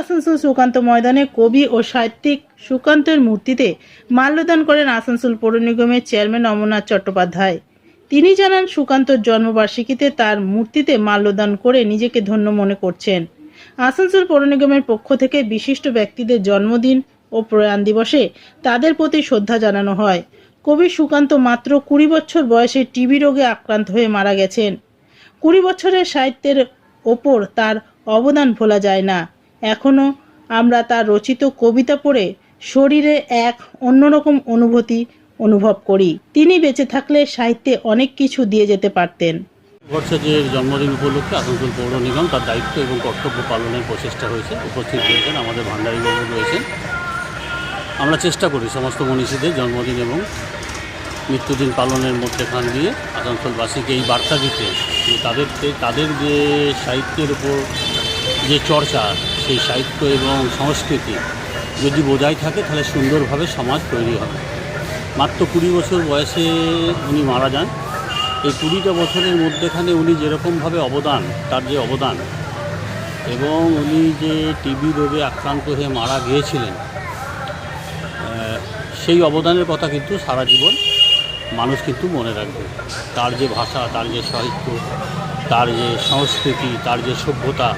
আসানসোল সুকান্ত ময়দানে কবি ও সাহিত্যিক সুকান্তের মূর্তিতে মাল্যদান করেন আসানসোল পৌর নিগমের চেয়ারম্যান অমরনাথ চট্টোপাধ্যায়। তিনি জানান, সুকান্তর জন্মবার্ষিকীতে তার মূর্তিতে মাল্যদান করে নিজেকে ধন্য মনে করছেন। আসানসোল পৌর নিগমের পক্ষ থেকে বিশিষ্ট ব্যক্তিদের জন্মদিন ও প্রয়াণ দিবসে তাদের প্রতি শ্রদ্ধা জানানো হয়। কবি সুকান্ত মাত্র 20 বছর বয়সে টিবি রোগে আক্রান্ত হয়ে মারা গেছেন। 20 বছরের সাহিত্যের ওপর তার অবদান ভোলা যায় না। এখনো আমরা তার রচিত কবিতা পড়ে শরীরে এক অন্যরকম অনুভূতি অনুভব করি। তিনি বেঁচে থাকলে সাহিত্যে অনেক কিছু দিয়ে যেতে পারতেন। বর্ষের জন্মদিন উপলক্ষে আসানসোল পৌর নিগম তার দায়িত্ব এবং কর্তব্য পালনের প্রচেষ্টা হয়েছে। উপস্থিত রয়েছেন আমাদের ভান্ডারীবাবু রয়েছেন। আমরা চেষ্টা করি সমস্ত মনীষীদের জন্মদিন এবং মৃত্যুদিন পালনের মধ্যেখান দিয়ে আসানসোলবাসীকে এই বার্তা দিতে যে তাদের যে সাহিত্যের উপর যে চর্চা, সেই সাহিত্য এবং সংস্কৃতি যদি বজায় থাকে তাহলে সুন্দরভাবে সমাজ তৈরি হবে। মাত্র 20 বছর বয়সে উনি মারা যান। এই 20টা বছরের মধ্যেখানে উনি যেরকমভাবে তার যে অবদান এবং উনি যে টিবি রোগে আক্রান্ত হয়ে মারা গিয়েছিলেন, সেই অবদানের কথা কিন্তু সারা জীবন মানুষ কিন্তু মনে রাখবে। তার যে ভাষা, তার যে সাহিত্য, তার যে সংস্কৃতি, তার যে সভ্যতা,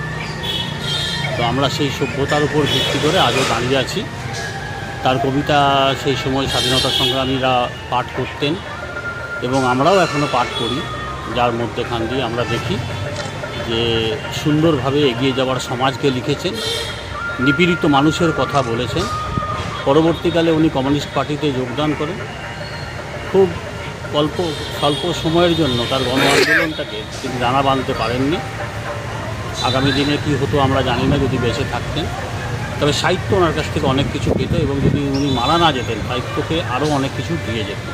তো আমরা সেই সভ্যতার উপর ভিত্তি করে আজও দাঁড়িয়ে আছি। তার কবিতা সেই সময় স্বাধীনতা সংগ্রামীরা পাঠ করতেন এবং আমরাও এখনও পাঠ করি, যার মধ্যেখান দিয়ে আমরা দেখি যে সুন্দরভাবে এগিয়ে যাওয়ার সমাজকে লিখেছেন, নিপীড়িত মানুষের কথা বলেছেন। পরবর্তীকালে উনি কমিউনিস্ট পার্টিতে যোগদান করেন। খুব স্বল্প সময়ের জন্য তার গণ আন্দোলনটাকে তিনি দানা বাঁধতে পারেননি। আগামী দিনে কী হতো আমরা জানি না যদি বেঁচে থাকতেন। তবে সাহিত্য ওনার কাছ থেকে অনেক কিছু পেত এবং যদি উনি মারা না যেতেন, সাহিত্যকে আরও অনেক কিছু দিয়ে যেতেন।